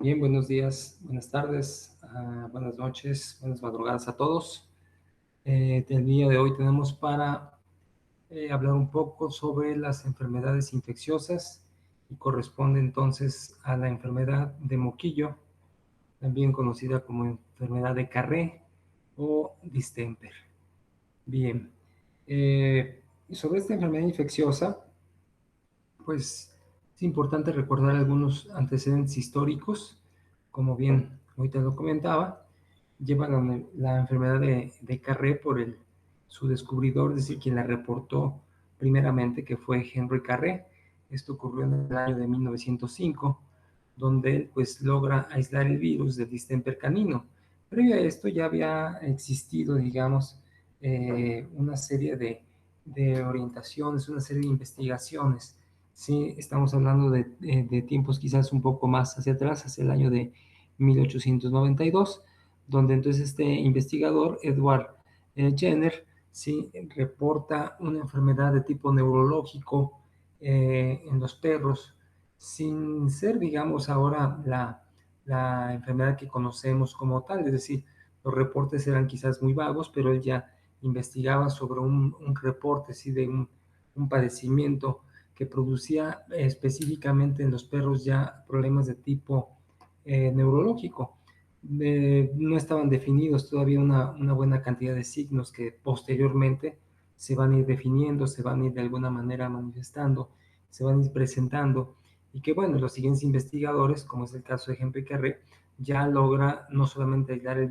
Bien, buenos días, buenas tardes, buenas noches, buenas madrugadas a todos. El día de hoy tenemos para hablar un poco sobre las enfermedades infecciosas y corresponde entonces a la enfermedad de moquillo, también conocida como enfermedad de Carré o distemper. Bien, sobre esta enfermedad infecciosa, pues es importante recordar algunos antecedentes históricos, como bien ahorita lo comentaba, lleva la enfermedad de Carré por su descubridor, es decir, quien la reportó primeramente, que fue Henry Carré. Esto ocurrió en el año de 1905, donde él pues logra aislar el virus del distemper canino. Previo a esto ya había existido, digamos, una serie de orientaciones, una serie de investigaciones. Sí, estamos hablando de tiempos quizás un poco más hacia atrás, hacia el año de 1892, donde entonces este investigador, Edward Jenner, sí, reporta una enfermedad de tipo neurológico en los perros, sin ser, digamos, ahora la enfermedad que conocemos como tal, es decir, los reportes eran quizás muy vagos, pero él ya investigaba sobre un reporte, sí, de un padecimiento que producía específicamente en los perros ya problemas de tipo neurológico. No estaban definidos todavía una buena cantidad de signos que posteriormente se van a ir definiendo, se van a ir de alguna manera manifestando, se van a ir presentando, y que bueno, los siguientes investigadores, como es el caso de Henry Carré, ya logra no solamente aislar el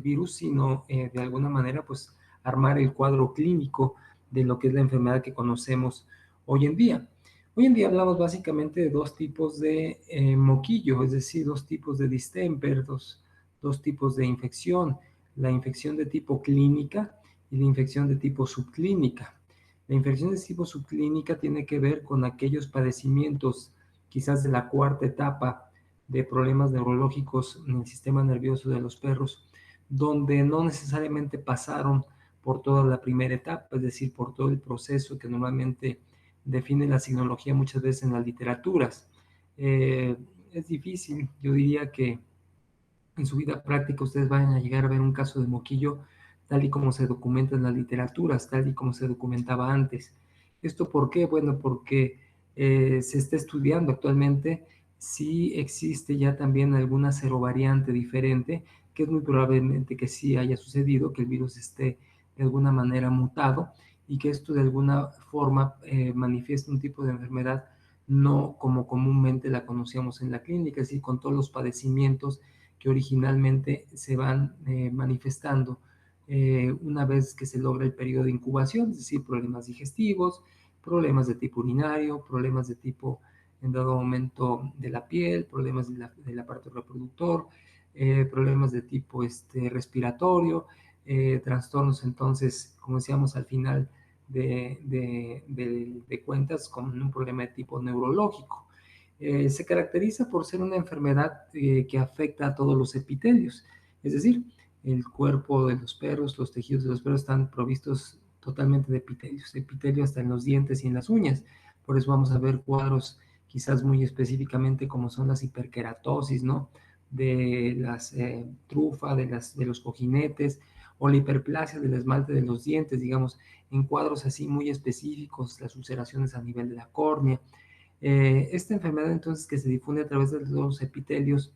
virus, sino de alguna manera pues armar el cuadro clínico de lo que es la enfermedad que conocemos hoy en día. Hoy en día hablamos básicamente de dos tipos de moquillo, es decir, dos tipos de distemper, dos tipos de infección, la infección de tipo clínica y la infección de tipo subclínica. La infección de tipo subclínica tiene que ver con aquellos padecimientos quizás de la cuarta etapa de problemas neurológicos en el sistema nervioso de los perros, donde no necesariamente pasaron por toda la primera etapa, es decir, por todo el proceso que normalmente define la signología muchas veces en las literaturas. Es difícil, yo diría que en su vida práctica ustedes van a llegar a ver un caso de moquillo tal y como se documenta en las literaturas, tal y como se documentaba antes. ¿Esto por qué? Bueno, porque se está estudiando actualmente si existe ya también alguna serovariante diferente, que es muy probablemente que sí haya sucedido, que el virus esté de alguna manera mutado y que esto de alguna forma manifiesta un tipo de enfermedad no como comúnmente la conocíamos en la clínica, es decir, con todos los padecimientos que originalmente se van manifestando una vez que se logra el periodo de incubación, es decir, problemas digestivos, problemas de tipo urinario, problemas de tipo, en dado momento, de la piel, problemas del aparato reproductor, problemas de tipo respiratorio, trastornos entonces, como decíamos al final de cuentas, con un problema de tipo neurológico. Se caracteriza por ser una enfermedad que afecta a todos los epitelios, es decir, el cuerpo de los perros, los tejidos de los perros están provistos totalmente de epitelios, epitelio hasta en los dientes y en las uñas. Por eso vamos a ver cuadros quizás muy específicamente como son las hiperkeratosis, ¿no? De las trufa, de los cojinetes, o la hiperplasia del esmalte de los dientes, digamos, en cuadros así muy específicos, las ulceraciones a nivel de la córnea. Esta enfermedad entonces que se difunde a través de los epitelios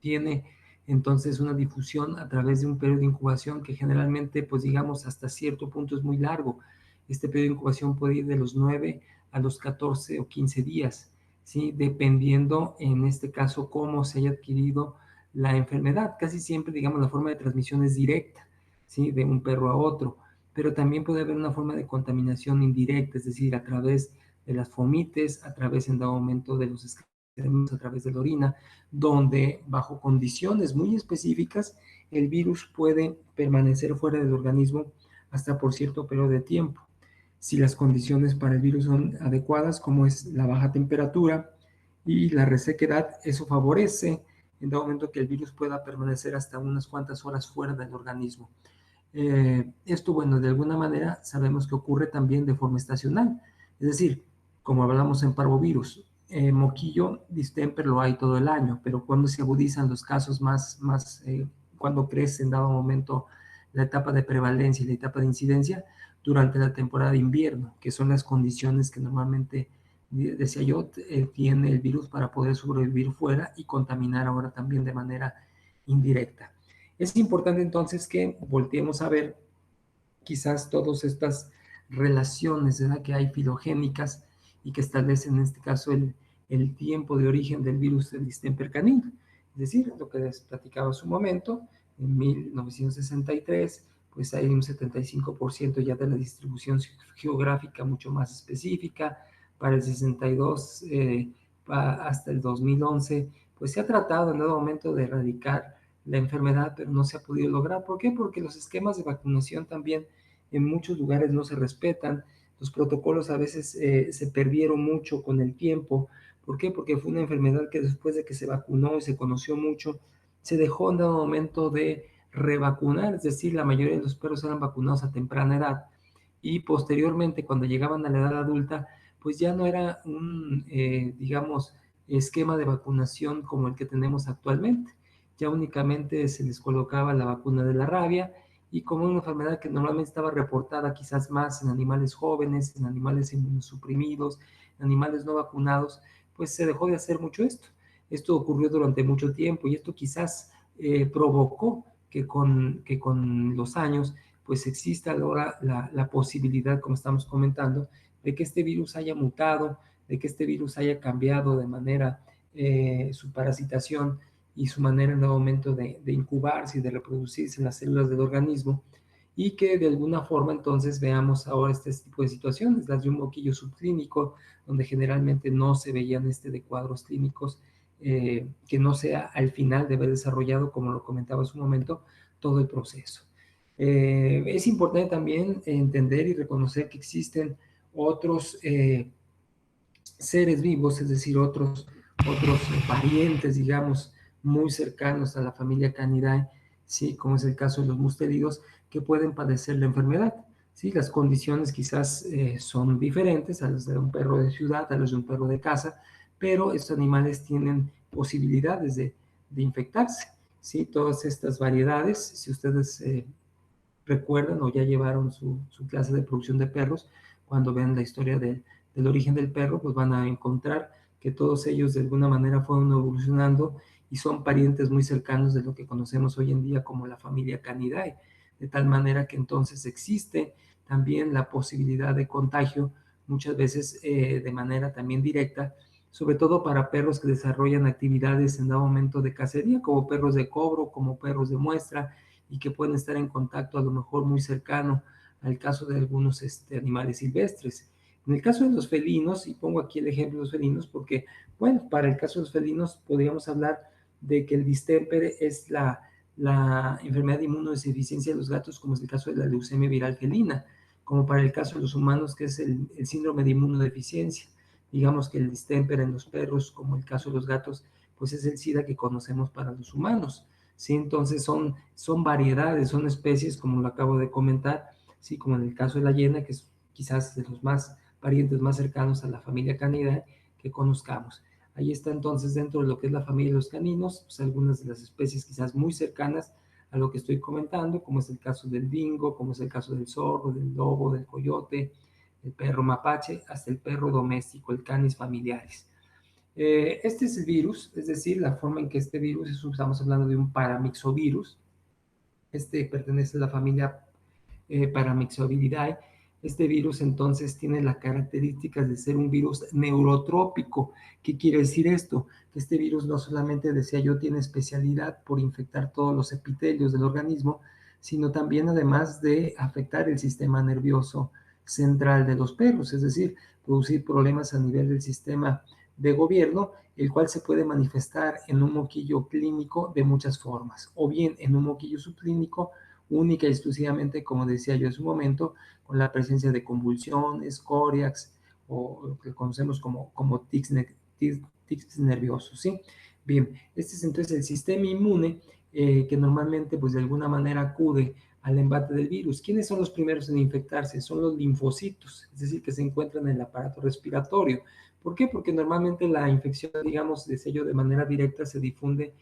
tiene entonces una difusión a través de un periodo de incubación que generalmente, pues digamos, hasta cierto punto es muy largo. Este periodo de incubación puede ir de los 9 a los 14 o 15 días, ¿sí? Dependiendo, en este caso, cómo se haya adquirido la enfermedad. Casi siempre, digamos, la forma de transmisión es directa, ¿sí? De un perro a otro, pero también puede haber una forma de contaminación indirecta, es decir, a través de las fomites, a través, en dado momento, de los excrementos, a través de la orina, donde bajo condiciones muy específicas el virus puede permanecer fuera del organismo hasta por cierto periodo de tiempo. Si las condiciones para el virus son adecuadas, como es la baja temperatura y la resequedad, eso favorece en dado momento que el virus pueda permanecer hasta unas cuantas horas fuera del organismo. Esto, bueno, de alguna manera sabemos que ocurre también de forma estacional, es decir, como hablamos en parvovirus, moquillo, distemper lo hay todo el año, pero cuando se agudizan los casos cuando crece en dado momento la etapa de prevalencia y la etapa de incidencia, durante la temporada de invierno, que son las condiciones que normalmente, decía yo, tiene el virus para poder sobrevivir fuera y contaminar ahora también de manera indirecta. Es importante entonces que volteemos a ver quizás todas estas relaciones, ¿verdad?, que hay filogénicas y que establecen en este caso el tiempo de origen del virus del distemper canino. Es decir, lo que les platicaba hace un momento, en 1963, pues hay un 75% ya de la distribución geográfica mucho más específica. Para el 62 hasta el 2011, pues se ha tratado en dado momento de erradicar la enfermedad, pero no se ha podido lograr. ¿Por qué? Porque los esquemas de vacunación también en muchos lugares no se respetan, los protocolos a veces se perdieron mucho con el tiempo. ¿Por qué? Porque fue una enfermedad que después de que se vacunó y se conoció mucho, se dejó en dado momento de revacunar, es decir, la mayoría de los perros eran vacunados a temprana edad y posteriormente cuando llegaban a la edad adulta, pues ya no era un, digamos, esquema de vacunación como el que tenemos actualmente. Ya únicamente se les colocaba la vacuna de la rabia y como una enfermedad que normalmente estaba reportada quizás más en animales jóvenes, en animales inmunosuprimidos, en animales no vacunados, pues se dejó de hacer mucho esto. Esto ocurrió durante mucho tiempo y esto quizás provocó que con los años pues exista ahora la posibilidad, como estamos comentando, de que este virus haya mutado, de que este virus haya cambiado de manera su parasitación y su manera en el momento de incubarse y de reproducirse en las células del organismo, y que de alguna forma entonces veamos ahora este tipo de situaciones, las de un moquillo subclínico, donde generalmente no se veían de cuadros clínicos, que no sea al final de haber desarrollado, como lo comentaba hace un momento, todo el proceso. Es importante también entender y reconocer que existen otros seres vivos, es decir, otros parientes, digamos, muy cercanos a la familia Canidae, ¿sí?, como es el caso de los mustelidos, que pueden padecer la enfermedad. ¿Sí? Las condiciones quizás son diferentes a las de un perro de ciudad, a las de un perro de casa, pero estos animales tienen posibilidades de infectarse. ¿Sí? Todas estas variedades, si ustedes recuerdan o ya llevaron su clase de producción de perros, cuando vean la historia del origen del perro, pues van a encontrar que todos ellos de alguna manera fueron evolucionando y son parientes muy cercanos de lo que conocemos hoy en día como la familia Canidae, de tal manera que entonces existe también la posibilidad de contagio, muchas veces de manera también directa, sobre todo para perros que desarrollan actividades en dado momento de cacería, como perros de cobro, como perros de muestra, y que pueden estar en contacto a lo mejor muy cercano al caso de algunos animales silvestres. En el caso de los felinos, y pongo aquí el ejemplo de los felinos porque, bueno, para el caso de los felinos podríamos hablar de que el distemper es la enfermedad de inmunodeficiencia de los gatos, como es el caso de la leucemia viral felina, como para el caso de los humanos, que es el síndrome de inmunodeficiencia. Digamos que el distemper en los perros, como el caso de los gatos, pues es el SIDA que conocemos para los humanos. ¿Sí? Entonces son variedades, son especies, como lo acabo de comentar, ¿sí? Como en el caso de la hiena, que es quizás de los parientes más cercanos a la familia Canidae que conozcamos. Ahí está entonces dentro de lo que es la familia de los caninos, pues algunas de las especies quizás muy cercanas a lo que estoy comentando, como es el caso del dingo, como es el caso del zorro, del lobo, del coyote, el perro mapache, hasta el perro doméstico, el canis familiaris. Este es el virus, es decir, la forma en que este virus, estamos hablando de un paramyxovirus, pertenece a la familia Paramyxoviridae. Este virus entonces tiene las características de ser un virus neurotrópico. ¿Qué quiere decir esto? Que este virus no solamente, decía yo, tiene especialidad por infectar todos los epitelios del organismo, sino también además de afectar el sistema nervioso central de los perros, es decir, producir problemas a nivel del sistema de gobierno, el cual se puede manifestar en un moquillo clínico de muchas formas, o bien en un moquillo subclínico, única y exclusivamente, como decía yo en su momento, con la presencia de convulsiones, coriax, o lo que conocemos como tics nerviosos, ¿sí? Bien, este es entonces el sistema inmune que normalmente, pues de alguna manera acude al embate del virus. ¿Quiénes son los primeros en infectarse? Son los linfocitos, es decir, que se encuentran en el aparato respiratorio. ¿Por qué? Porque normalmente la infección, digamos, de sello de manera directa se difunde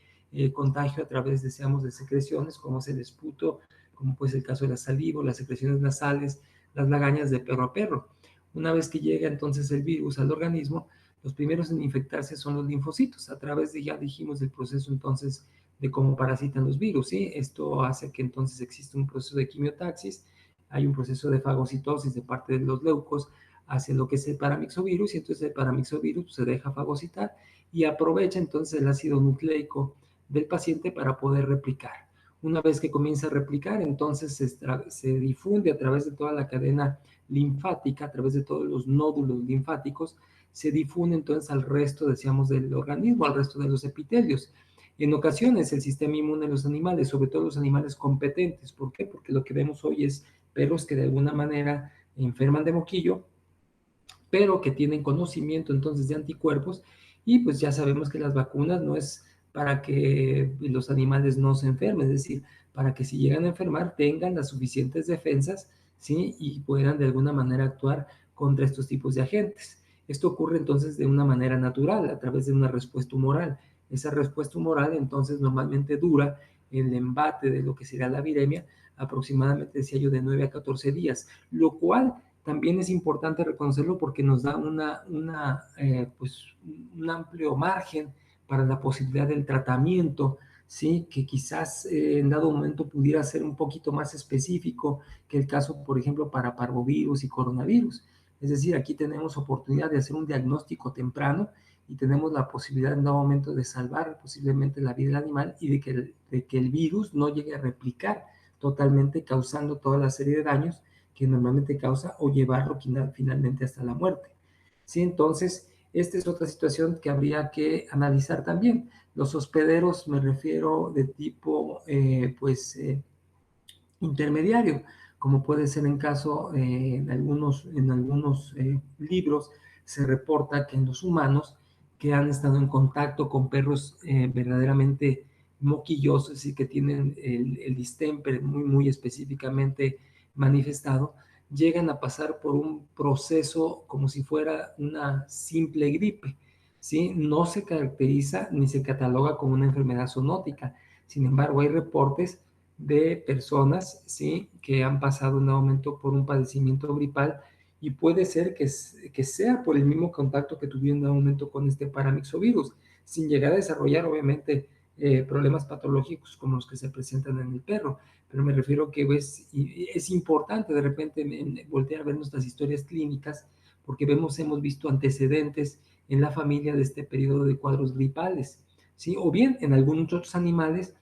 contagio a través, deseamos, de secreciones, como es el esputo, como puede ser el caso de la saliva, las secreciones nasales, las lagañas de perro a perro. Una vez que llega entonces el virus al organismo, los primeros en infectarse son los linfocitos, a través de, ya dijimos, del proceso entonces de cómo parasitan los virus, ¿sí? Esto hace que entonces exista un proceso de quimiotaxis, hay un proceso de fagocitosis de parte de los leucos hacia lo que es el paramyxovirus, y entonces el paramyxovirus se deja fagocitar y aprovecha entonces el ácido nucleico del paciente para poder replicar. Una vez que comienza a replicar, entonces se difunde a través de toda la cadena linfática, a través de todos los nódulos linfáticos, se difunde entonces al resto, decíamos, del organismo, al resto de los epitelios. En ocasiones el sistema inmune de los animales, sobre todo los animales competentes, ¿por qué? Porque lo que vemos hoy es perros que de alguna manera enferman de moquillo, pero que tienen conocimiento entonces de anticuerpos, y pues ya sabemos que las vacunas no es para que los animales no se enfermen, es decir, para que si llegan a enfermar tengan las suficientes defensas, ¿sí? Y puedan de alguna manera actuar contra estos tipos de agentes. Esto ocurre entonces de una manera natural, a través de una respuesta humoral. Esa respuesta humoral entonces normalmente dura el embate de lo que será la viremia aproximadamente, decía yo, de 9 a 14 días, lo cual también es importante reconocerlo porque nos da pues, un amplio margen para la posibilidad del tratamiento, ¿sí? Que quizás en dado momento pudiera ser un poquito más específico que el caso, por ejemplo, para parvovirus y coronavirus. Es decir, aquí tenemos oportunidad de hacer un diagnóstico temprano y tenemos la posibilidad en dado momento de salvar posiblemente la vida del animal y de que el virus no llegue a replicar totalmente, causando toda la serie de daños que normalmente causa o llevarlo finalmente hasta la muerte. ¿Sí? Entonces, esta es otra situación que habría que analizar también. Los hospederos, me refiero de tipo, intermediario, como puede ser en caso, en algunos libros, se reporta que en los humanos que han estado en contacto con perros verdaderamente moquillosos y que tienen el distemper muy, muy específicamente manifestado, llegan a pasar por un proceso como si fuera una simple gripe, ¿sí? No se caracteriza ni se cataloga como una enfermedad zoonótica. Sin embargo, hay reportes de personas, ¿sí? Que han pasado en un momento por un padecimiento gripal, y puede ser que sea por el mismo contacto que tuvieron en un momento con este paramyxovirus, sin llegar a desarrollar obviamente problemas patológicos como los que se presentan en el perro. Pero me refiero que es importante de repente voltear a ver nuestras historias clínicas, porque hemos visto antecedentes en la familia de este periodo de cuadros gripales, ¿sí? O bien en algunos otros animales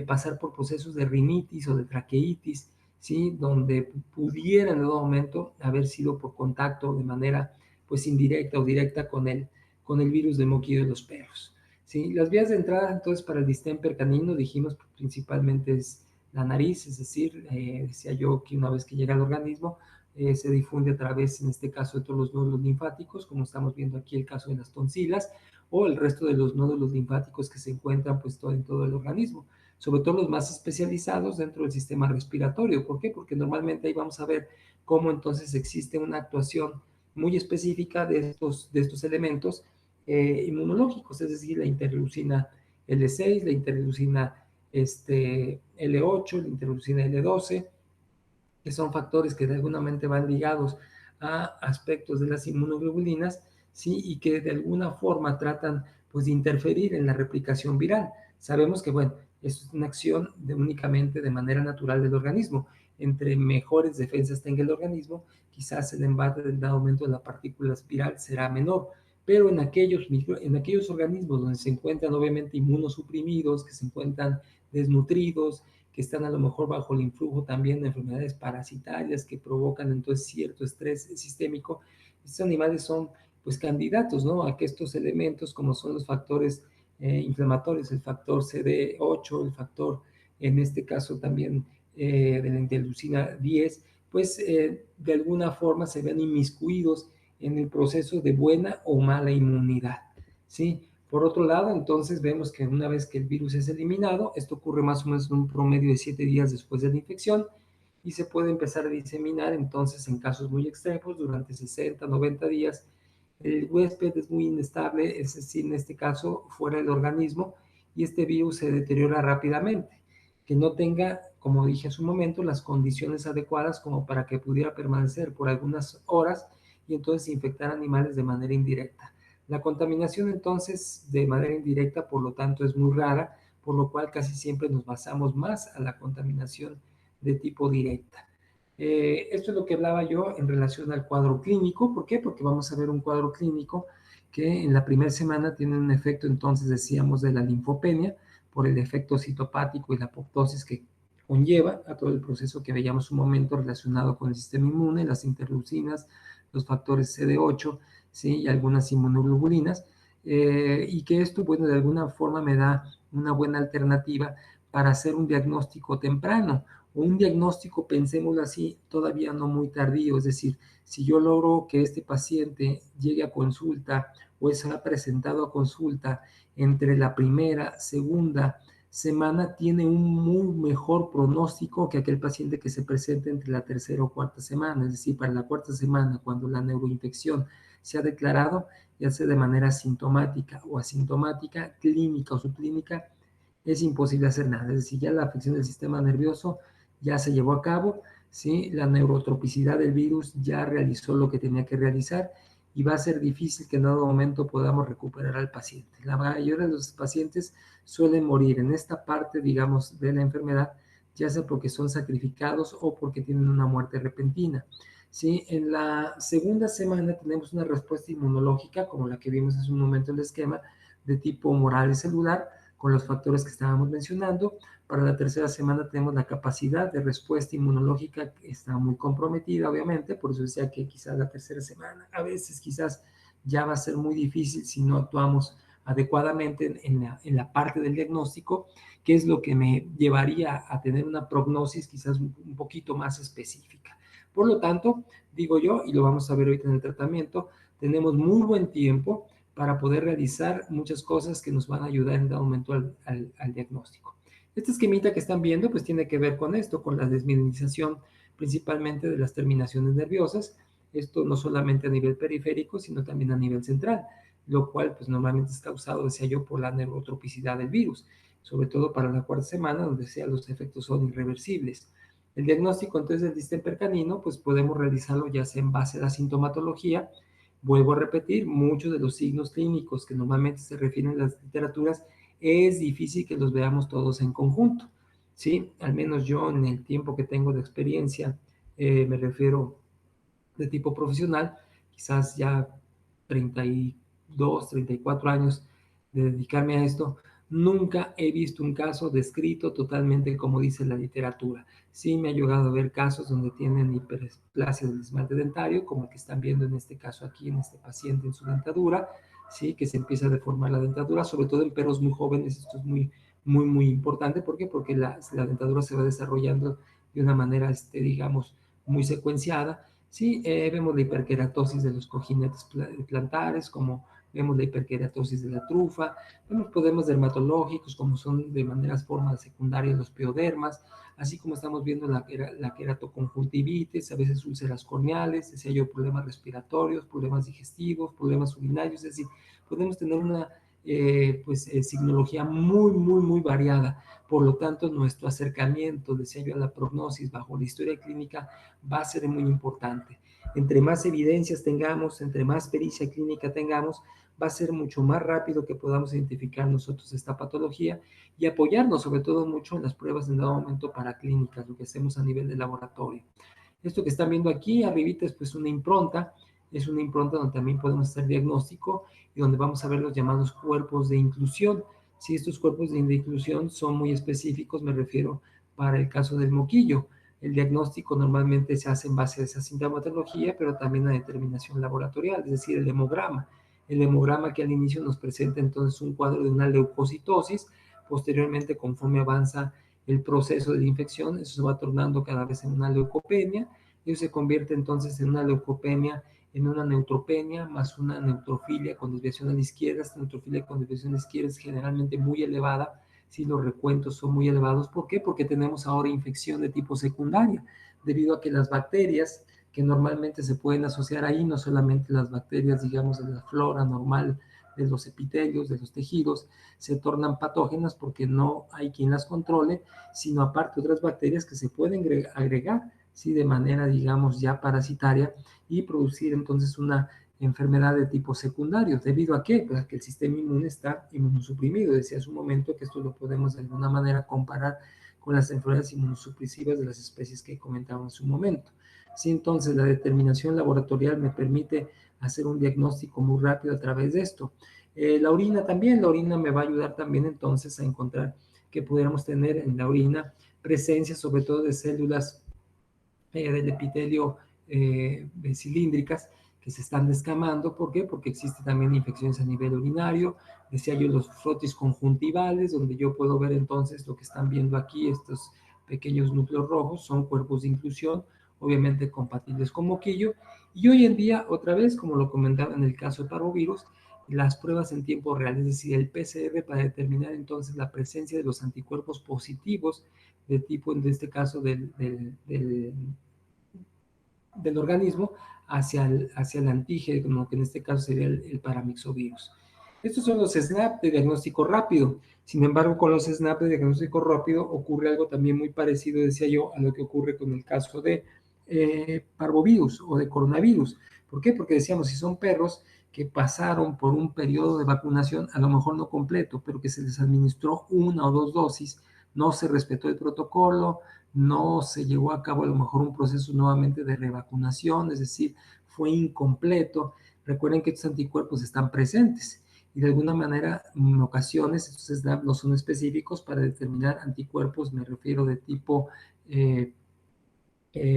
pasar por procesos de rinitis o de traqueitis, ¿sí? Donde pudiera en algún momento haber sido por contacto de manera pues indirecta o directa con el virus de moquillo de los perros. ¿Sí? Las vías de entrada entonces para el distemper canino dijimos que principalmente es la nariz, es decir, decía yo que una vez que llega al organismo se difunde a través, en este caso, de todos los nódulos linfáticos, como estamos viendo aquí el caso de las tonsilas, o el resto de los nódulos linfáticos que se encuentran pues en todo el organismo, sobre todo los más especializados dentro del sistema respiratorio. ¿Por qué? Porque normalmente ahí vamos a ver cómo entonces existe una actuación muy específica de estos elementos inmunológicos, es decir, la interleucina L6, la interleucina L8, la interleucina L12, que son factores que de alguna manera van ligados a aspectos de las inmunoglobulinas, ¿sí? Y que de alguna forma tratan pues de interferir en la replicación viral. Sabemos que, bueno, es una acción únicamente de manera natural del organismo. Entre mejores defensas tenga el organismo, quizás el embate del aumento de la partícula viral será menor, pero en aquellos organismos donde se encuentran obviamente inmunosuprimidos, que se encuentran desnutridos, que están a lo mejor bajo el influjo también de enfermedades parasitarias que provocan entonces cierto estrés sistémico, estos animales son pues candidatos, ¿no? A que estos elementos, como son los factores inflamatorios, el factor CD8, el factor, en este caso también de la interleucina 10, pues de alguna forma se ven inmiscuidos en el proceso de buena o mala inmunidad, ¿sí? Por otro lado, entonces vemos que una vez que el virus es eliminado, esto ocurre más o menos en un promedio de 7 días después de la infección y se puede empezar a diseminar entonces en casos muy extremos durante 60, 90 días. El huésped es muy inestable, es decir, en este caso fuera del organismo, y este virus se deteriora rápidamente, que no tenga, como dije hace un momento, las condiciones adecuadas como para que pudiera permanecer por algunas horas y entonces infectar animales de manera indirecta. La contaminación entonces de manera indirecta, por lo tanto, es muy rara, por lo cual casi siempre nos basamos más a la contaminación de tipo directa. Esto es lo que hablaba yo en relación al cuadro clínico. ¿Por qué? Porque vamos a ver un cuadro clínico que en la primera semana tiene un efecto, entonces decíamos, de la linfopenia, por el efecto citopático y la apoptosis que conlleva a todo el proceso que veíamos un momento relacionado con el sistema inmune, las interleucinas, los factores CD8, ¿sí? Y algunas inmunoglobulinas, y que esto, bueno, de alguna forma me da una buena alternativa para hacer un diagnóstico temprano, o un diagnóstico, pensémoslo así, todavía no muy tardío, es decir, si yo logro que este paciente llegue a consulta o sea presentado a consulta entre la primera, segunda semana, tiene un muy mejor pronóstico que aquel paciente que se presente entre la tercera o cuarta semana, es decir, para la cuarta semana, cuando la neuroinfección se ha declarado, ya sea de manera sintomática o asintomática, clínica o subclínica, es imposible hacer nada. Es decir, ya la afección del sistema nervioso ya se llevó a cabo, ¿sí? La neurotropicidad del virus ya realizó lo que tenía que realizar y va a ser difícil que en dado momento podamos recuperar al paciente. La mayoría de los pacientes suelen morir en esta parte, digamos, de la enfermedad, ya sea porque son sacrificados o porque tienen una muerte repentina. ¿Sí? En la segunda semana tenemos una respuesta inmunológica, como la que vimos hace un momento en el esquema, de tipo moral y celular, con los factores que estábamos mencionando. Para la tercera semana tenemos la capacidad de respuesta inmunológica que está muy comprometida, obviamente, por eso decía que quizás la tercera semana, a veces quizás ya va a ser muy difícil si no actuamos adecuadamente en la parte del diagnóstico, que es lo que me llevaría a tener una prognosis quizás un poquito más específica. Por lo tanto, digo yo, y lo vamos a ver ahorita en el tratamiento, tenemos muy buen tiempo para poder realizar muchas cosas que nos van a ayudar en dado momento al diagnóstico. Este esquemita que están viendo pues tiene que ver con esto, con la desmineralización principalmente de las terminaciones nerviosas, esto no solamente a nivel periférico, sino también a nivel central, lo cual pues normalmente es causado, decía yo, por la neurotropicidad del virus, sobre todo para la cuarta semana, donde sea los efectos son irreversibles. El diagnóstico entonces del distemper canino, pues podemos realizarlo ya sea en base a la sintomatología. Vuelvo a repetir, muchos de los signos clínicos que normalmente se refieren a las literaturas es difícil que los veamos todos en conjunto, ¿sí? Al menos yo en el tiempo que tengo de experiencia, me refiero de tipo profesional, quizás ya 32, 34 años de dedicarme a esto, nunca he visto un caso descrito totalmente como dice la literatura. Sí me ha llegado a ver casos donde tienen hiperplasia del esmalte dentario, como el que están viendo en este caso aquí, en este paciente en su dentadura, sí, que se empieza a deformar la dentadura, sobre todo en perros muy jóvenes, esto es muy importante. ¿Por qué? Porque la dentadura se va desarrollando de una manera, digamos, muy secuenciada. Sí, vemos la hiperkeratosis de los cojinetes plantares, como vemos la hiperkeratosis de la trufa, vemos problemas dermatológicos, como son de maneras formas secundarias los piodermas, así como estamos viendo la queratoconjuntivitis, a veces úlceras corneales, decía yo, problemas respiratorios, problemas digestivos, problemas urinarios, es decir, podemos tener una signología muy variada. Por lo tanto, nuestro acercamiento, decía yo, a la prognosis bajo la historia clínica va a ser muy importante. Entre más evidencias tengamos, entre más pericia clínica tengamos, va a ser mucho más rápido que podamos identificar nosotros esta patología y apoyarnos sobre todo mucho en las pruebas en dado momento para clínicas, lo que hacemos a nivel de laboratorio. Esto que están viendo aquí, arribita, es pues una impronta, es una impronta donde también podemos hacer diagnóstico y donde vamos a ver los llamados cuerpos de inclusión. Si estos cuerpos de inclusión son muy específicos, me refiero para el caso del moquillo. El diagnóstico normalmente se hace en base a esa sintomatología, pero también a determinación laboratorial, es decir, el hemograma. El hemograma que al inicio nos presenta entonces un cuadro de una leucocitosis, posteriormente conforme avanza el proceso de la infección, eso se va tornando cada vez en una leucopenia, y eso se convierte entonces en una leucopenia en una neutropenia más una neutrofilia con desviación a la izquierda. Esta neutrofilia con desviación a la izquierda es generalmente muy elevada, si los recuentos son muy elevados. ¿Por qué? Porque tenemos ahora infección de tipo secundaria, debido a que las bacterias que normalmente se pueden asociar ahí, no solamente las bacterias, digamos, de la flora normal, de los epitelios, de los tejidos, se tornan patógenas porque no hay quien las controle, sino aparte otras bacterias que se pueden agregar, ¿sí? De manera, digamos, ya parasitaria y producir entonces una enfermedad de tipo secundario. ¿Debido a qué? Pues a que el sistema inmune está inmunosuprimido. Decía hace un momento que esto lo podemos de alguna manera comparar con las enfermedades inmunosupresivas de las especies que comentaba en su momento. Sí, entonces la determinación laboratorial me permite hacer un diagnóstico muy rápido a través de esto. La orina también, la orina me va a ayudar también entonces a encontrar que pudiéramos tener en la orina presencia sobre todo de células del epitelio cilíndricas que se están descamando. ¿Por qué? Porque existe también infecciones a nivel urinario. Decía yo los frotis conjuntivales, donde yo puedo ver entonces lo que están viendo aquí, estos pequeños núcleos rojos, son cuerpos de inclusión, obviamente compatibles con moquillo. Y hoy en día, otra vez, como lo comentaba en el caso de parvovirus, las pruebas en tiempo real, es decir, el PCR para determinar entonces la presencia de los anticuerpos positivos de tipo, en este caso, del organismo hacia el antígeno, que en este caso sería el paramyxovirus. Estos son los SNAP de diagnóstico rápido. Sin embargo, con los SNAP de diagnóstico rápido ocurre algo también muy parecido, decía yo, a lo que ocurre con el caso de parvovirus o de coronavirus. ¿Por qué? Porque decíamos, si son perros que pasaron por un periodo de vacunación, a lo mejor no completo, pero que se les administró una o dos dosis, no se respetó el protocolo, no se llevó a cabo a lo mejor un proceso nuevamente de revacunación, es decir, fue incompleto. Recuerden que estos anticuerpos están presentes y de alguna manera en ocasiones estos SNAP no son específicos para determinar anticuerpos, me refiero de tipo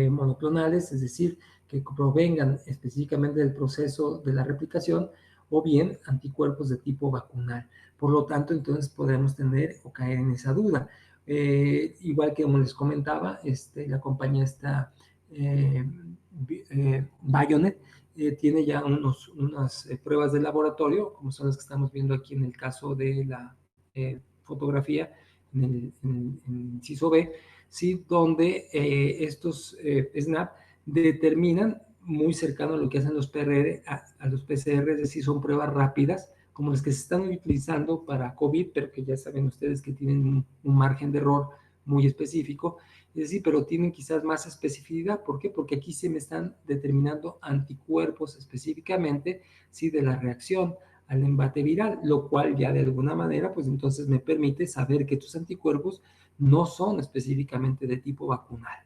monoclonales, es decir, que provengan específicamente del proceso de la replicación, o bien anticuerpos de tipo vacunal. Por lo tanto, entonces podemos tener o caer en esa duda. Igual que como les comentaba, la compañía está Bionet, tiene ya unas pruebas de laboratorio, como son las que estamos viendo aquí en el caso de la fotografía en inciso B, ¿sí? Donde estos SNAP determinan muy cercano a lo que hacen los PRR, a los PCR, es decir, son pruebas rápidas, como las que se están utilizando para COVID, pero que ya saben ustedes que tienen un margen de error muy específico, es decir, pero tienen quizás más especificidad. ¿Por qué? Porque aquí se me están determinando anticuerpos específicamente, ¿sí? De la reacción al embate viral, lo cual ya de alguna manera, pues entonces me permite saber que estos anticuerpos no son específicamente de tipo vacunal.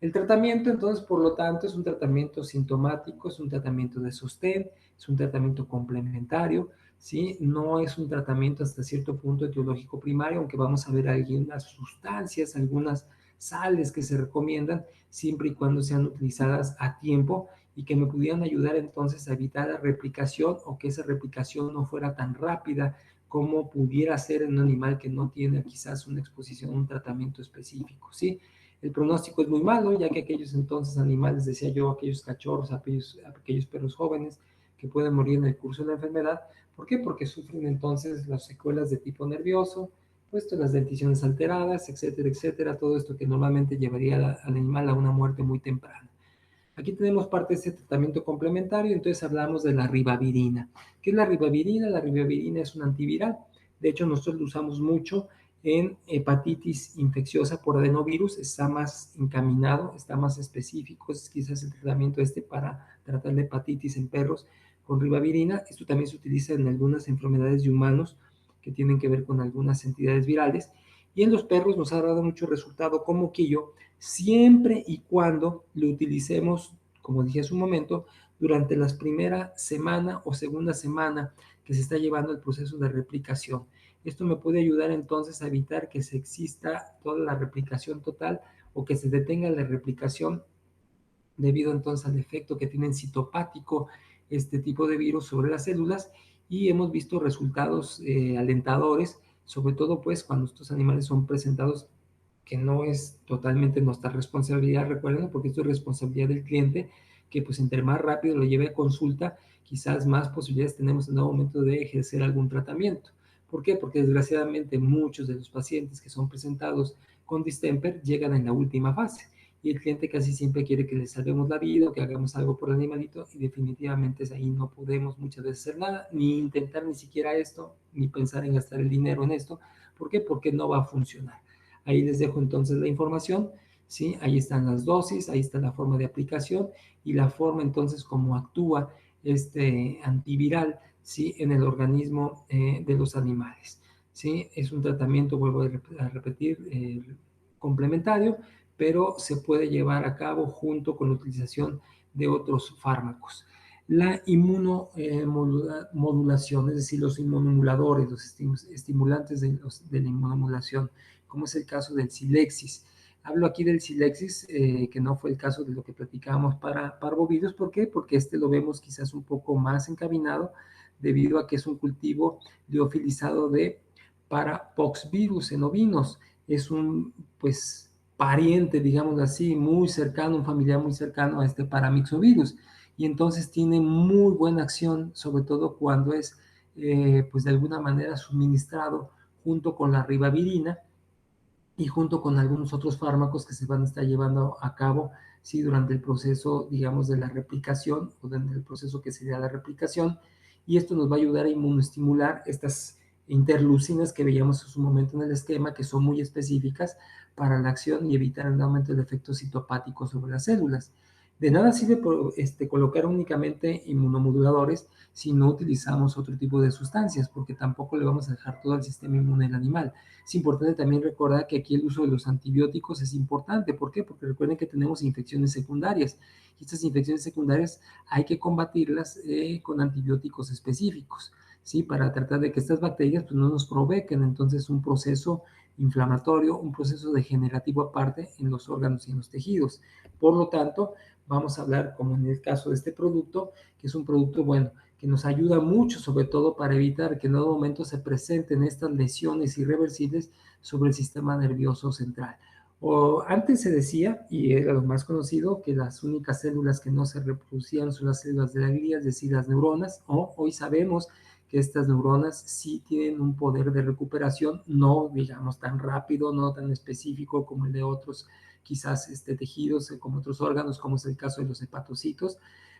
El tratamiento, entonces, por lo tanto, es un tratamiento sintomático, es un tratamiento de sostén, es un tratamiento complementario, ¿sí? No es un tratamiento hasta cierto punto etiológico primario, aunque vamos a ver algunas sustancias, algunas sales que se recomiendan, siempre y cuando sean utilizadas a tiempo y que me pudieran ayudar entonces a evitar la replicación o que esa replicación no fuera tan rápida como pudiera ser en un animal que no tiene quizás una exposición, un tratamiento específico, ¿sí? El pronóstico es muy malo, ya que aquellos entonces animales, decía yo, aquellos cachorros, aquellos perros jóvenes que pueden morir en el curso de la enfermedad. ¿Por qué? Porque sufren entonces las secuelas de tipo nervioso, puesto las denticiones alteradas, etcétera, etcétera, todo esto que normalmente llevaría al animal a una muerte muy temprana. Aquí tenemos parte de este tratamiento complementario, entonces hablamos de la ribavirina. ¿Qué es la ribavirina? La ribavirina es un antiviral. De hecho, nosotros lo usamos mucho en hepatitis infecciosa por adenovirus, está más encaminado, está más específico, es quizás el tratamiento para tratar de hepatitis en perros con ribavirina. Esto también se utiliza en algunas enfermedades de humanos que tienen que ver con algunas entidades virales. Y en los perros nos ha dado mucho resultado con moquillo, siempre y cuando lo utilicemos, como dije hace un momento, durante la primera semana o segunda semana que se está llevando el proceso de replicación. Esto me puede ayudar entonces a evitar que se exista toda la replicación total o que se detenga la replicación debido entonces al efecto que tiene en citopático este tipo de virus sobre las células, y hemos visto resultados alentadores, sobre todo pues cuando estos animales son presentados, que no es totalmente nuestra responsabilidad, recuerden, porque esto es responsabilidad del cliente, que pues entre más rápido lo lleve a consulta, quizás más posibilidades tenemos en algún momento de ejercer algún tratamiento. ¿Por qué? Porque desgraciadamente muchos de los pacientes que son presentados con distemper llegan en la última fase y el cliente casi siempre quiere que le salvemos la vida o que hagamos algo por el animalito y definitivamente ahí no podemos muchas veces hacer nada, ni intentar ni siquiera esto, ni pensar en gastar el dinero en esto. ¿Por qué? Porque no va a funcionar. Ahí les dejo entonces la información, ¿sí? Ahí están las dosis, ahí está la forma de aplicación y la forma entonces como actúa este antiviral, ¿sí? En el organismo de los animales, ¿sí? Es un tratamiento, vuelvo a repetir, complementario, pero se puede llevar a cabo junto con la utilización de otros fármacos. La inmunomodulación, es decir, los inmunomoduladores, los estimulantes de la inmunomodulación, como es el caso del Silexis. Hablo aquí del Silexis, que no fue el caso de lo que platicábamos para parvovirus. ¿Por qué? Porque este lo vemos quizás un poco más encaminado debido a que es un cultivo liofilizado de parapoxvirus en ovinos. Es un, pues, pariente, digamos así, muy cercano, un familiar muy cercano a este paramyxovirus. Y entonces tiene muy buena acción, sobre todo cuando es, pues de alguna manera suministrado junto con la ribavirina y junto con algunos otros fármacos que se van a estar llevando a cabo, sí, durante el proceso, digamos, de la replicación o durante el proceso que sería la replicación. Y esto nos va a ayudar a inmunoestimular estas interleucinas que veíamos en su momento en el esquema, que son muy específicas para la acción y evitar el aumento del efecto citopático sobre las células. De nada sirve colocar únicamente inmunomoduladores si no utilizamos otro tipo de sustancias, porque tampoco le vamos a dejar todo el sistema inmune al animal. Es importante también recordar que aquí el uso de los antibióticos es importante. ¿Por qué? Porque recuerden que tenemos infecciones secundarias y estas infecciones secundarias hay que combatirlas con antibióticos específicos, ¿sí? Para tratar de que estas bacterias pues, no nos provoquen entonces un proceso inflamatorio, un proceso degenerativo aparte en los órganos y en los tejidos. Por lo tanto, vamos a hablar, como en el caso de este producto, que es un producto, bueno, que nos ayuda mucho, sobre todo para evitar que en algún momento se presenten estas lesiones irreversibles sobre el sistema nervioso central. O antes se decía, y era lo más conocido, que las únicas células que no se reproducían son las células de la glía, es decir, las neuronas, o hoy sabemos que estas neuronas sí tienen un poder de recuperación, no digamos tan rápido, no tan específico como el de otros quizás tejidos, como otros órganos, como es el caso de los hepatocitos,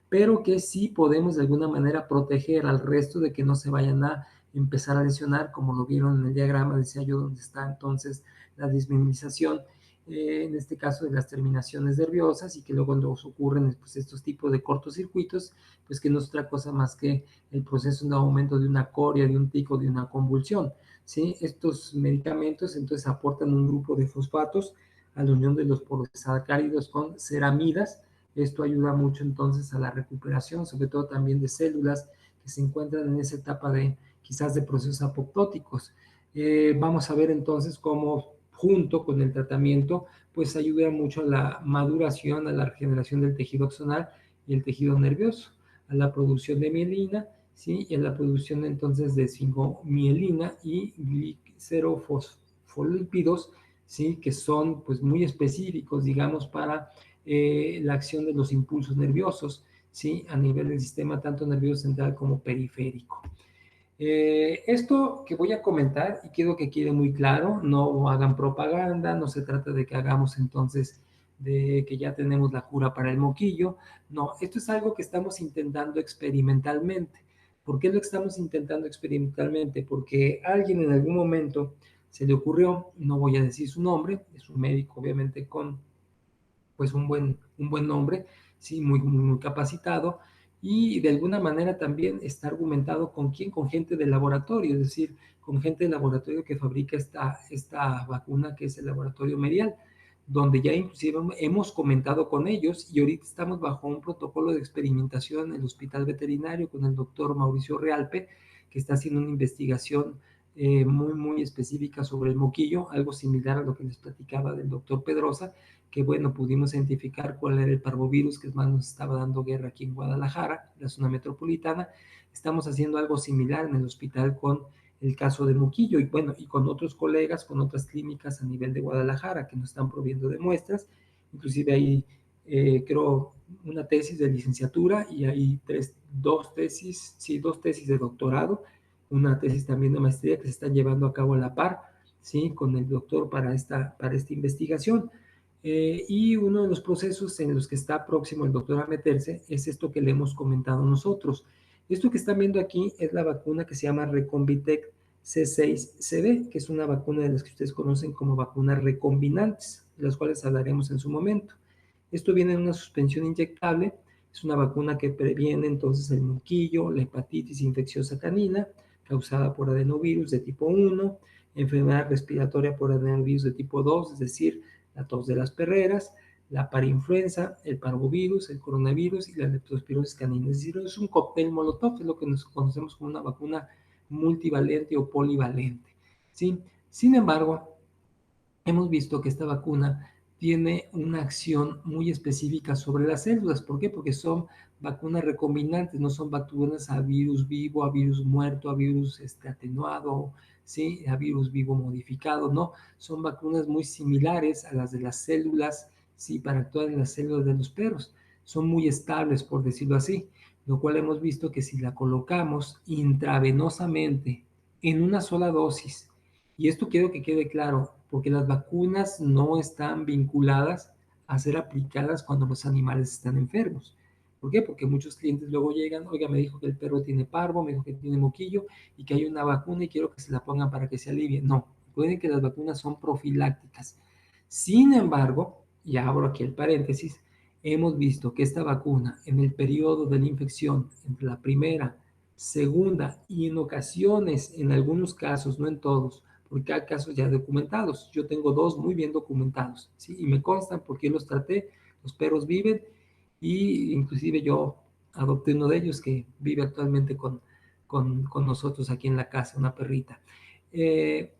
pero que sí podemos de alguna manera proteger al resto de que no se vayan a empezar a lesionar, como lo vieron en el diagrama, decía yo, donde está entonces la disminución, en este caso de las terminaciones nerviosas, y que luego nos ocurren pues, estos tipos de cortocircuitos, pues que no es otra cosa más que el proceso de aumento de una coria, de un tico, de una convulsión. ¿Sí? Estos medicamentos entonces aportan un grupo de fosfatos a la unión de los polisacáridos con ceramidas. Esto ayuda mucho entonces a la recuperación, sobre todo también de células que se encuentran en esa etapa de quizás de procesos apoptóticos. Vamos a ver entonces cómo junto con el tratamiento pues ayuda mucho a la maduración, a la regeneración del tejido axonal y el tejido nervioso, a la producción de mielina, ¿sí? Y a la producción entonces de singomielina y glicerofosfolípidos, ¿sí? Que son pues muy específicos, digamos, para la acción de los impulsos nerviosos, ¿sí? A nivel del sistema tanto nervioso central como periférico. Esto que voy a comentar, y quiero que quede muy claro, no hagan propaganda, no se trata de que hagamos entonces de que ya tenemos la cura para el moquillo, no, esto es algo que estamos intentando experimentalmente. ¿Por qué lo estamos intentando experimentalmente? Porque a alguien en algún momento se le ocurrió, no voy a decir su nombre, es un médico obviamente con pues un buen nombre, sí, muy capacitado, y de alguna manera también está argumentado con quién, con gente de laboratorio, es decir, con gente de laboratorio que fabrica esta vacuna, que es el laboratorio Merial, donde ya inclusive hemos comentado con ellos y ahorita estamos bajo un protocolo de experimentación en el hospital veterinario con el doctor Mauricio Realpe, que está haciendo una investigación muy específica sobre el moquillo, algo similar a lo que les platicaba del doctor Pedrosa, que bueno, pudimos identificar cuál era el parvovirus que más nos estaba dando guerra aquí en Guadalajara, la zona metropolitana. Estamos haciendo algo similar en el hospital con el caso de moquillo y bueno, y con otros colegas, con otras clínicas a nivel de Guadalajara que nos están proveyendo de muestras. Inclusive ahí creo una tesis de licenciatura y hay dos tesis de doctorado, una tesis también de maestría que se están llevando a cabo a la par, ¿sí? Con el doctor para esta investigación. Y uno de los procesos en los que está próximo el doctor a meterse es esto que le hemos comentado nosotros. Esto que están viendo aquí es la vacuna que se llama Recombitec C6-CD, que es una vacuna de las que ustedes conocen como vacunas recombinantes, de las cuales hablaremos en su momento. Esto viene en una suspensión inyectable, es una vacuna que previene entonces el moquillo, la hepatitis infecciosa canina, causada por adenovirus de tipo 1, enfermedad respiratoria por adenovirus de tipo 2, es decir, la tos de las perreras, la parainfluenza, el parvovirus, el coronavirus y la leptospirosis canina. Es decir, es un cóctel molotov, es lo que nos conocemos como una vacuna multivalente o polivalente, ¿sí? Sin embargo, hemos visto que esta vacuna tiene una acción muy específica sobre las células. ¿Por qué? Porque son vacunas recombinantes, no son vacunas a virus vivo, a virus muerto, a virus atenuado, ¿sí? A virus vivo modificado, no. Son vacunas muy similares a las de las células, ¿sí? Para actuar en las células de los perros. Son muy estables, por decirlo así, lo cual hemos visto que si la colocamos intravenosamente en una sola dosis, y esto quiero que quede claro, porque las vacunas no están vinculadas a ser aplicadas cuando los animales están enfermos. ¿Por qué? Porque muchos clientes luego llegan, oiga, me dijo que el perro tiene parvo, me dijo que tiene moquillo y que hay una vacuna y quiero que se la pongan para que se alivie. No, recuerden que las vacunas son profilácticas. Sin embargo, y abro aquí el paréntesis, hemos visto que esta vacuna en el periodo de la infección, entre la primera, segunda y en ocasiones, en algunos casos, no en todos, porque hay casos ya documentados. Yo tengo dos muy bien documentados, ¿sí? Y me constan porque yo los traté, los perros viven y inclusive yo adopté uno de ellos que vive actualmente con nosotros aquí en la casa, una perrita. Eh,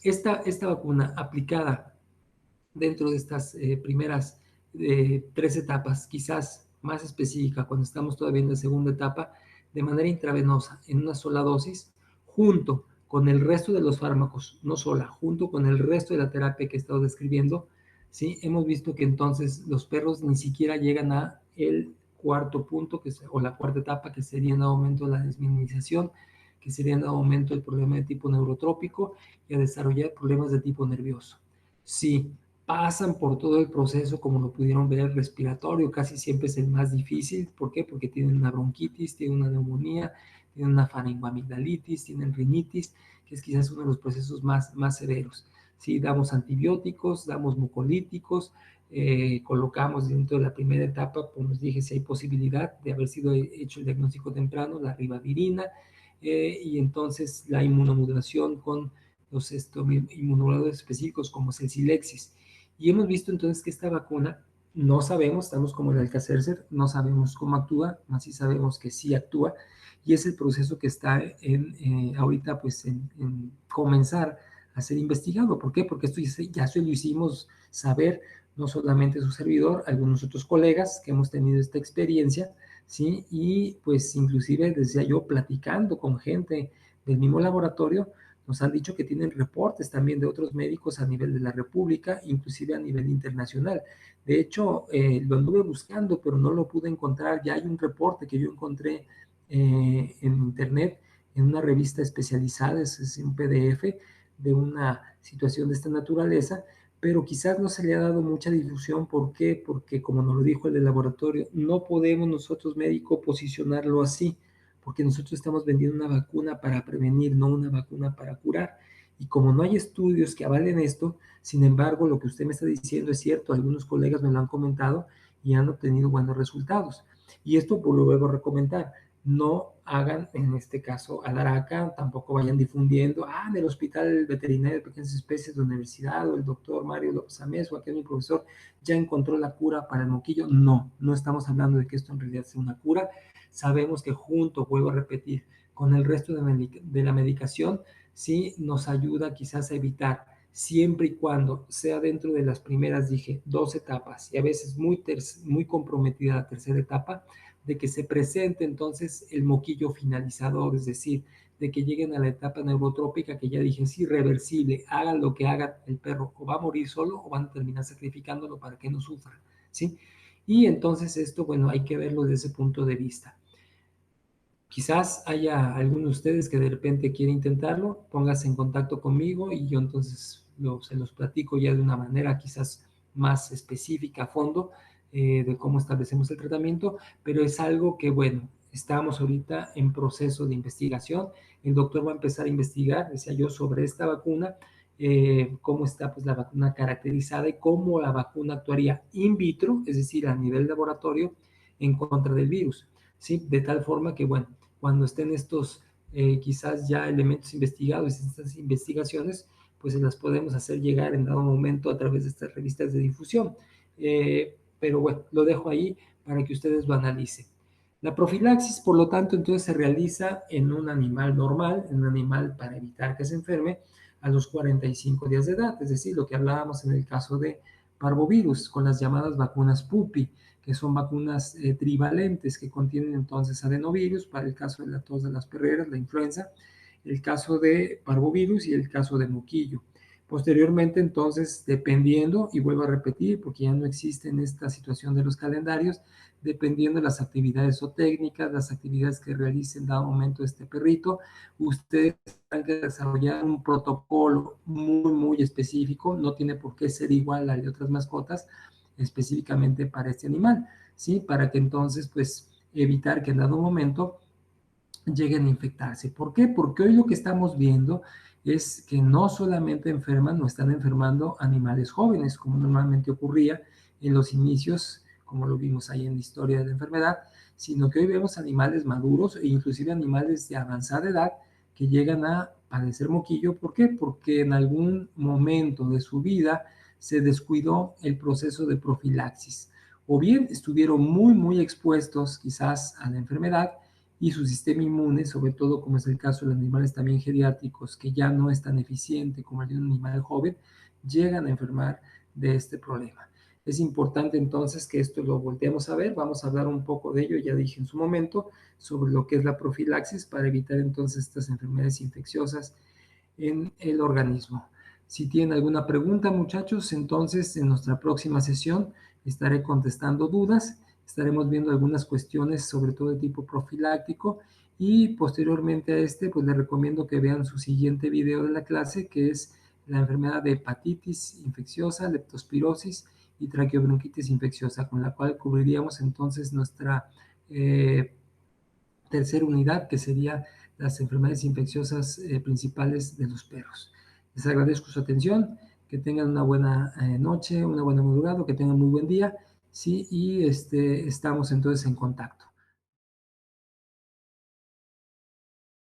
esta vacuna aplicada dentro de estas primeras tres etapas, quizás más específica, cuando estamos todavía en la segunda etapa, de manera intravenosa, en una sola dosis, junto con el resto de los fármacos, no sola, junto con el resto de la terapia que he estado describiendo, ¿sí? Hemos visto que entonces los perros ni siquiera llegan a el cuarto punto, o la cuarta etapa, que sería en aumento la desminimización, que sería en aumento el problema de tipo neurotrópico y a desarrollar problemas de tipo nervioso. Sí, pasan por todo el proceso, como lo pudieron ver, respiratorio, casi siempre es el más difícil. ¿Por qué? Porque tienen una bronquitis, tienen una neumonía, tienen una faringoamigdalitis, tienen rinitis, que es quizás uno de los procesos más severos. Sí, damos antibióticos, damos mucolíticos, colocamos dentro de la primera etapa, como les dije, si hay posibilidad de haber sido hecho el diagnóstico temprano, la ribavirina, y entonces la inmunomodulación con los inmunomoduladores específicos como es el Silexis. Y hemos visto entonces que esta vacuna, no sabemos, estamos como el Alka-Seltzer, no sabemos cómo actúa, más sí sabemos que sí actúa, y es el proceso que está ahorita pues en comenzar a ser investigado. ¿Por qué? Porque esto ya se lo hicimos saber, no solamente su servidor, algunos otros colegas que hemos tenido esta experiencia, ¿sí? Y pues inclusive decía yo, platicando con gente del mismo laboratorio, nos han dicho que tienen reportes también de otros médicos a nivel de la República, inclusive a nivel internacional. De hecho, lo anduve buscando, pero no lo pude encontrar. Ya hay un reporte que yo encontré en internet, en una revista especializada, es un PDF de una situación de esta naturaleza, pero quizás no se le ha dado mucha difusión. ¿Por qué? Porque, como nos lo dijo el del laboratorio, no podemos nosotros médicos posicionarlo así, porque nosotros estamos vendiendo una vacuna para prevenir, no una vacuna para curar. Y como no hay estudios que avalen esto, sin embargo, lo que usted me está diciendo es cierto, algunos colegas me lo han comentado y han obtenido buenos resultados. Y esto por lo vuelvo a recomendar, no hagan en este caso alaraca, tampoco vayan difundiendo, en el Hospital Veterinario de Pequeñas Especies de la Universidad, o el doctor Mario López Amés, o aquel mi profesor, ya encontró la cura para el moquillo. No, no estamos hablando de que esto en realidad sea una cura. Sabemos que junto, vuelvo a repetir, con el resto de la medicación, sí nos ayuda quizás a evitar, siempre y cuando sea dentro de las primeras, dije, dos etapas, y a veces muy comprometida la tercera etapa, de que se presente entonces el moquillo finalizador, es decir, de que lleguen a la etapa neurotrópica, que ya dije es irreversible, hagan lo que hagan, el perro o va a morir solo o van a terminar sacrificándolo para que no sufra, ¿sí? Y entonces esto, bueno, hay que verlo desde ese punto de vista. Quizás haya alguno de ustedes que de repente quiere intentarlo, póngase en contacto conmigo y yo entonces se los platico ya de una manera quizás más específica a fondo de cómo establecemos el tratamiento, pero es algo que, bueno, estamos ahorita en proceso de investigación. El doctor va a empezar a investigar, decía yo, sobre esta vacuna, cómo está pues la vacuna caracterizada y cómo la vacuna actuaría in vitro, es decir, a nivel laboratorio, en contra del virus. ¿Sí? De tal forma que, bueno, cuando estén estos quizás ya elementos investigados, estas investigaciones, pues se las podemos hacer llegar en dado momento a través de estas revistas de difusión. Pero bueno, lo dejo ahí para que ustedes lo analicen. La profilaxis, por lo tanto, entonces se realiza en un animal normal, en un animal para evitar que se enferme a los 45 días de edad, es decir, lo que hablábamos en el caso de parvovirus, con las llamadas vacunas PUPI, que son vacunas trivalentes que contienen entonces adenovirus para el caso de la tos de las perreras, la influenza, el caso de parvovirus y el caso de moquillo. Posteriormente, entonces, dependiendo, y vuelvo a repetir, porque ya no existe en esta situación de los calendarios, dependiendo de las actividades o técnicas, las actividades que realice en dado momento este perrito, ustedes tendrán que desarrollar un protocolo muy, muy específico, no tiene por qué ser igual al de otras mascotas, específicamente para este animal, ¿sí? Para que entonces, pues, evitar que en dado momento lleguen a infectarse. ¿Por qué? Porque hoy lo que estamos viendo es que no solamente enferman o están enfermando animales jóvenes, como normalmente ocurría en los inicios, como lo vimos ahí en la historia de la enfermedad, sino que hoy vemos animales maduros e inclusive animales de avanzada edad que llegan a padecer moquillo. ¿Por qué? Porque en algún momento de su vida se descuidó el proceso de profilaxis. O bien estuvieron muy, muy expuestos quizás a la enfermedad y su sistema inmune, sobre todo como es el caso de los animales también geriátricos, que ya no es tan eficiente como el de un animal joven, llegan a enfermar de este problema. Es importante entonces que esto lo volteemos a ver, vamos a hablar un poco de ello, ya dije en su momento, sobre lo que es la profilaxis para evitar entonces estas enfermedades infecciosas en el organismo. Si tienen alguna pregunta, muchachos, entonces en nuestra próxima sesión estaré contestando dudas, estaremos viendo algunas cuestiones, sobre todo de tipo profiláctico, y posteriormente a este, pues les recomiendo que vean su siguiente video de la clase, que es la enfermedad de hepatitis infecciosa, leptospirosis y traqueobronquitis infecciosa, con la cual cubriríamos entonces nuestra tercera unidad, que sería las enfermedades infecciosas principales de los perros. Les agradezco su atención, que tengan una buena noche, una buena madrugada, que tengan muy buen día, sí, y estamos entonces en contacto.